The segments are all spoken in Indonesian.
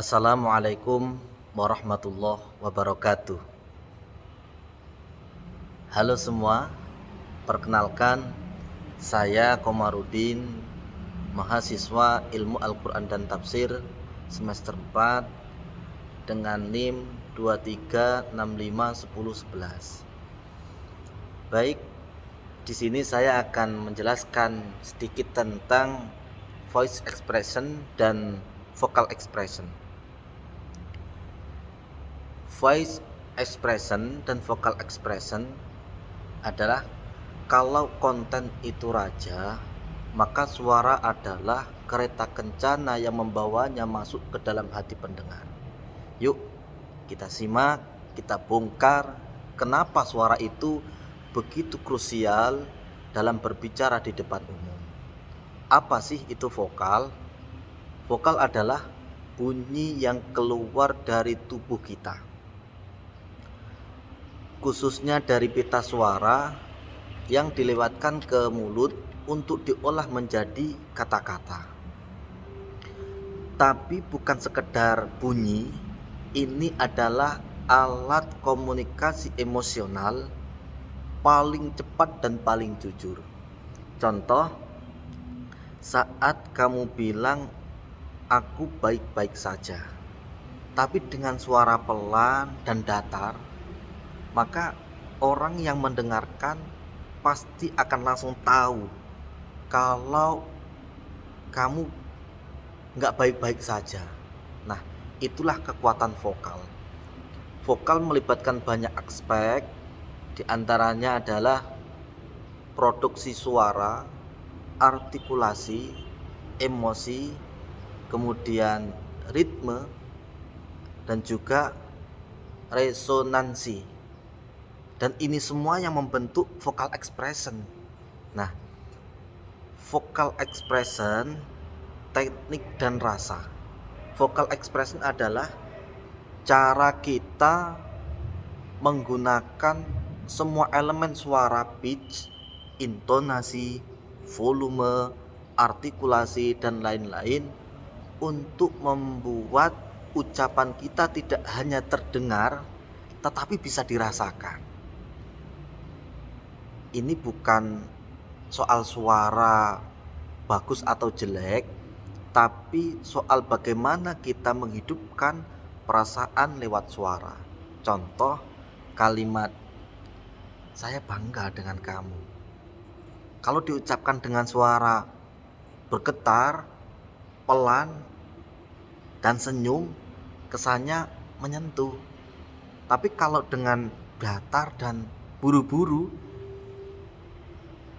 Assalamualaikum warahmatullahi wabarakatuh. Halo semua, perkenalkan saya Komarudin, mahasiswa Ilmu Al-Quran dan Tafsir semester 4 dengan NIM 23651011. Baik, di sini saya akan menjelaskan sedikit tentang voice expression dan vocal expression. Voice expression dan vocal expression adalah kalau konten itu raja, maka suara adalah kereta kencana yang membawanya masuk ke dalam hati pendengar. Yuk kita simak, kita bongkar kenapa suara itu begitu krusial dalam berbicara di depan umum. Apa sih itu vokal? Vokal adalah bunyi yang keluar dari tubuh kita, khususnya dari pita suara yang dilewatkan ke mulut untuk diolah menjadi kata-kata. Tapi bukan sekedar bunyi, ini adalah alat komunikasi emosional paling cepat dan paling jujur. Contoh, saat kamu bilang aku baik-baik saja, tapi dengan suara pelan dan datar, maka orang yang mendengarkan pasti akan langsung tahu kalau kamu nggak baik-baik saja. Nah, itulah kekuatan vokal. Vokal melibatkan banyak aspek, diantaranya adalah produksi suara, artikulasi, emosi, kemudian ritme, dan juga resonansi. Dan ini semua yang membentuk vocal expression. Nah, vocal expression, teknik dan rasa. Vocal expression adalah cara kita menggunakan semua elemen suara, pitch, intonasi, volume, artikulasi, dan lain-lain untuk membuat ucapan kita tidak hanya terdengar tetapi bisa dirasakan. Ini bukan soal suara bagus atau jelek, tapi soal bagaimana kita menghidupkan perasaan lewat suara. Contoh kalimat, saya bangga dengan kamu. Kalau diucapkan dengan suara bergetar, pelan, dan senyum, kesannya menyentuh. Tapi kalau dengan datar dan buru-buru,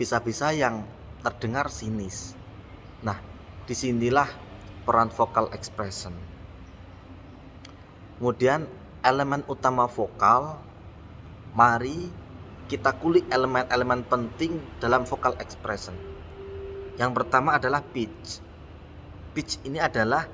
bisa-bisa yang terdengar sinis. Nah, disinilah peran vocal expression. Kemudian elemen utama vokal, mari kita kulik elemen-elemen penting dalam vocal expression. Yang pertama adalah pitch. Pitch ini adalah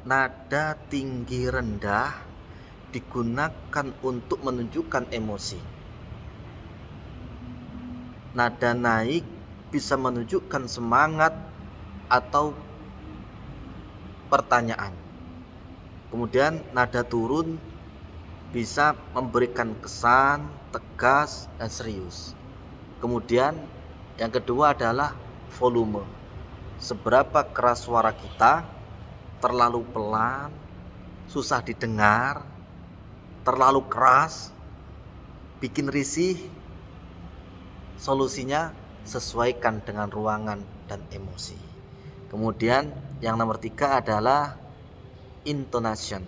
nada tinggi rendah digunakan untuk menunjukkan emosi. Nada naik bisa menunjukkan semangat atau pertanyaan. Kemudian nada turun bisa memberikan kesan tegas dan serius. Kemudian yang kedua adalah volume. Seberapa keras suara kita, terlalu pelan, susah didengar, terlalu keras, bikin risih. Solusinya sesuaikan dengan ruangan dan emosi. Kemudian yang nomor 3 adalah intonation.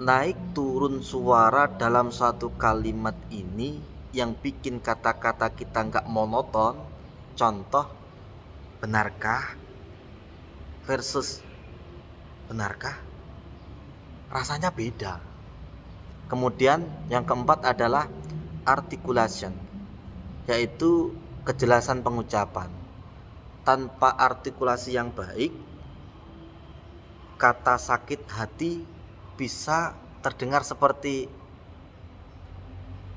Naik turun suara dalam suatu kalimat ini yang bikin kata-kata kita nggak monoton. Contoh, benarkah versus benarkah, rasanya beda. Kemudian yang keempat adalah articulation, yaitu kejelasan pengucapan. Tanpa artikulasi yang baik, kata sakit hati bisa terdengar seperti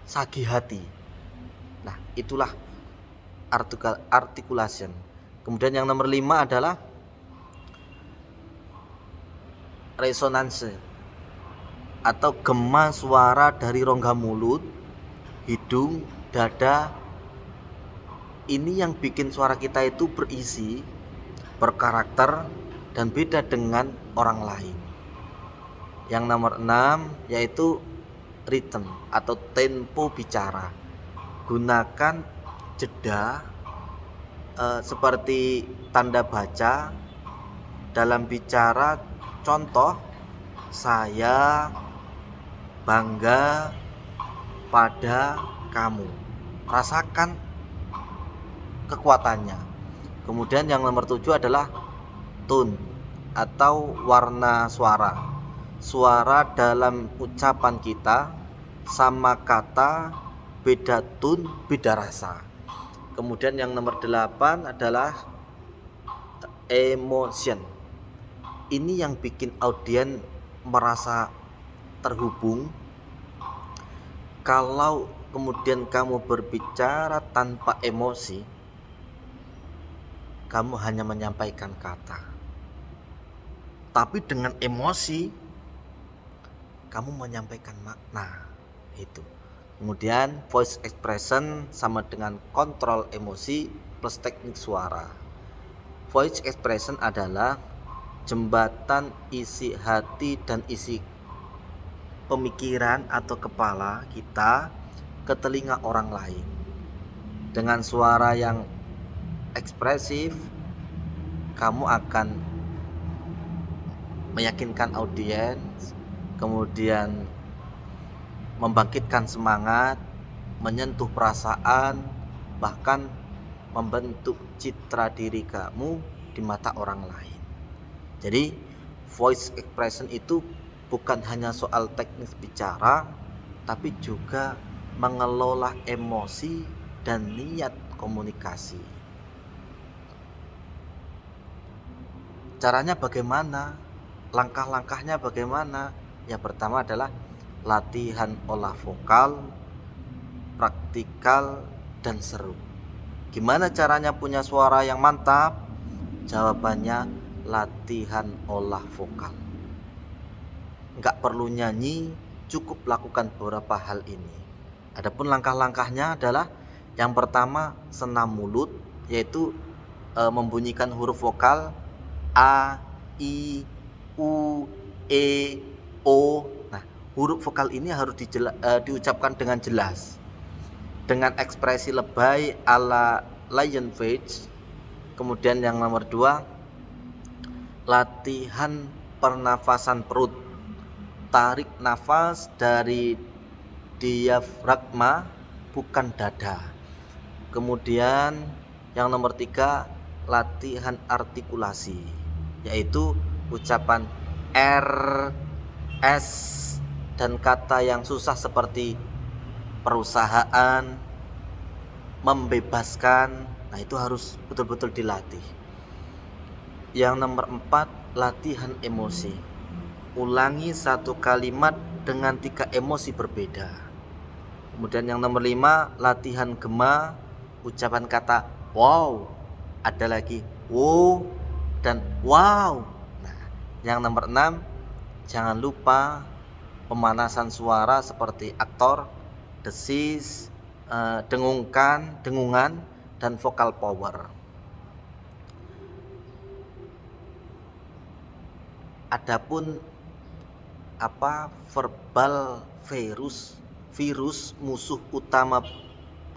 sagih hati. Nah, itulah articulation. Kemudian yang nomor 5 adalah resonansi atau gema suara dari rongga mulut, hidung, dada. Ini yang bikin suara kita itu berisi, berkarakter, dan beda dengan orang lain. Yang nomor 6 yaitu rhythm atau tempo bicara. Gunakan jeda seperti tanda baca dalam bicara. Contoh, saya bangga pada kamu. Rasakan kekuatannya. Kemudian yang nomor 7 adalah tone atau warna suara. Suara dalam ucapan kita sama kata, beda tone, beda rasa. Kemudian yang nomor 8 adalah emotion. Ini yang bikin audiens merasa terhubung. Kalau kemudian kamu berbicara tanpa emosi, kamu hanya menyampaikan kata. Tapi dengan emosi, kamu menyampaikan makna. Itu. Kemudian voice expression sama dengan kontrol emosi plus teknik suara. Voice expression adalah jembatan isi hati dan isi pemikiran atau kepala kita ke telinga orang lain. Dengan suara yang ekspresif, kamu akan meyakinkan audiens, kemudian membangkitkan semangat, menyentuh perasaan, bahkan membentuk citra diri kamu di mata orang lain. Jadi voice expression itu bukan hanya soal teknis bicara, tapi juga mengelola emosi dan niat komunikasi. Caranya bagaimana? Langkah-langkahnya bagaimana? Yang pertama adalah latihan olah vokal, praktikal, dan seru. Gimana caranya punya suara yang mantap? Jawabannya latihan olah vokal. Nggak perlu nyanyi, cukup lakukan beberapa hal ini. Adapun langkah-langkahnya adalah yang pertama senam mulut, yaitu membunyikan huruf vokal A, I, U, E, O. Nah, huruf vokal ini harus diucapkan dengan jelas, dengan ekspresi lebay ala Lion Page. Kemudian yang nomor 2, latihan pernafasan perut. Tarik nafas dari diafragma, bukan dada. Kemudian yang nomor 3, latihan artikulasi, yaitu ucapan R, S, dan kata yang susah seperti perusahaan, membebaskan. Nah, itu harus betul-betul dilatih. Yang nomor 4, latihan emosi. Ulangi satu kalimat dengan 3 emosi berbeda. Kemudian yang nomor 5, latihan gema. Ucapan kata wow, ada lagi wow, dan wow. Nah, yang nomor 6, jangan lupa pemanasan suara seperti aktor, desis, dengungan, dan vokal power. Adapun verbal virus musuh utama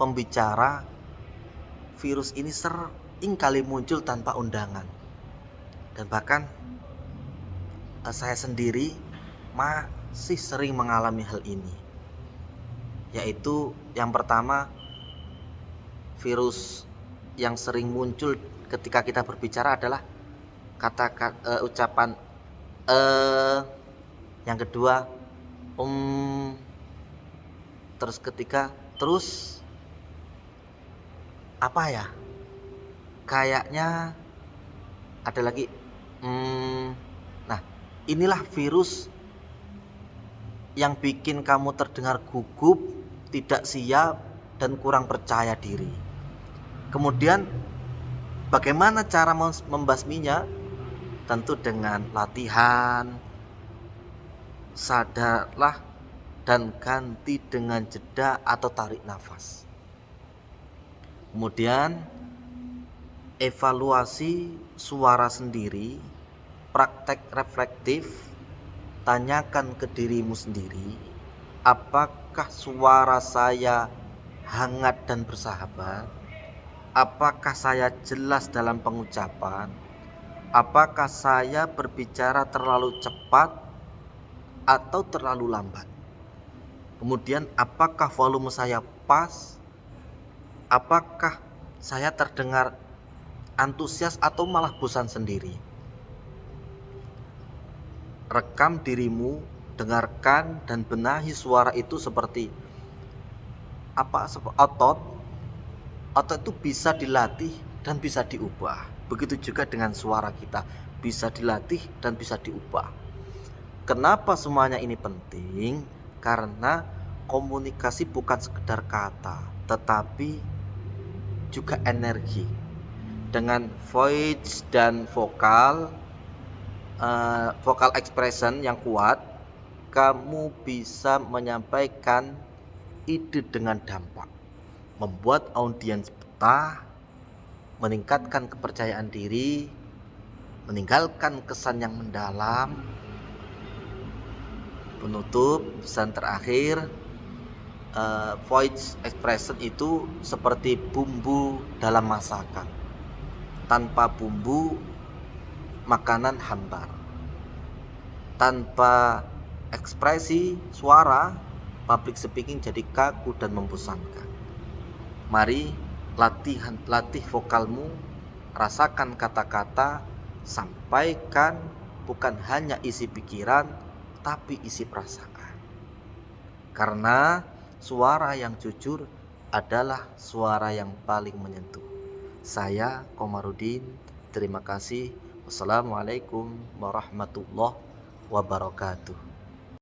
pembicara. Virus ini sering kali muncul tanpa undangan, dan bahkan saya sendiri masih sering mengalami hal ini. Yaitu yang pertama, virus yang sering muncul ketika kita berbicara adalah kata-kata ucapan yang kedua terus ketiga, terus apa ya, kayaknya ada lagi nah, inilah virus yang bikin kamu terdengar gugup, tidak siap, dan kurang percaya diri. Kemudian bagaimana cara membasminya? Tentu dengan latihan, sadarlah dan ganti dengan jeda atau tarik nafas. Kemudian evaluasi suara sendiri, praktek reflektif, tanyakan ke dirimu sendiri, apakah suara saya hangat dan bersahabat? Apakah saya jelas dalam pengucapan? Apakah saya berbicara terlalu cepat atau terlalu lambat? Kemudian apakah volume saya pas? Apakah saya terdengar antusias atau malah bosan sendiri? Rekam dirimu, dengarkan dan benahi suara itu seperti otot. Otot itu bisa dilatih dan bisa diubah. Begitu juga dengan suara kita, bisa dilatih dan bisa diubah. Kenapa semuanya ini penting? Karena komunikasi bukan sekedar kata, tetapi juga energi. Dengan voice dan vokal expression yang kuat, kamu bisa menyampaikan ide dengan dampak, membuat audiens betah, meningkatkan kepercayaan diri, meninggalkan kesan yang mendalam. Penutup, pesan terakhir, voice expression itu seperti bumbu dalam masakan. Tanpa bumbu, makanan hambar. Tanpa ekspresi suara, public speaking jadi kaku dan membosankan. Mari latih vokalmu, rasakan kata-kata, sampaikan bukan hanya isi pikiran, tapi isi perasaan. Karena suara yang jujur adalah suara yang paling menyentuh. Saya Komarudin, terima kasih. Wassalamualaikum warahmatullahi wabarakatuh.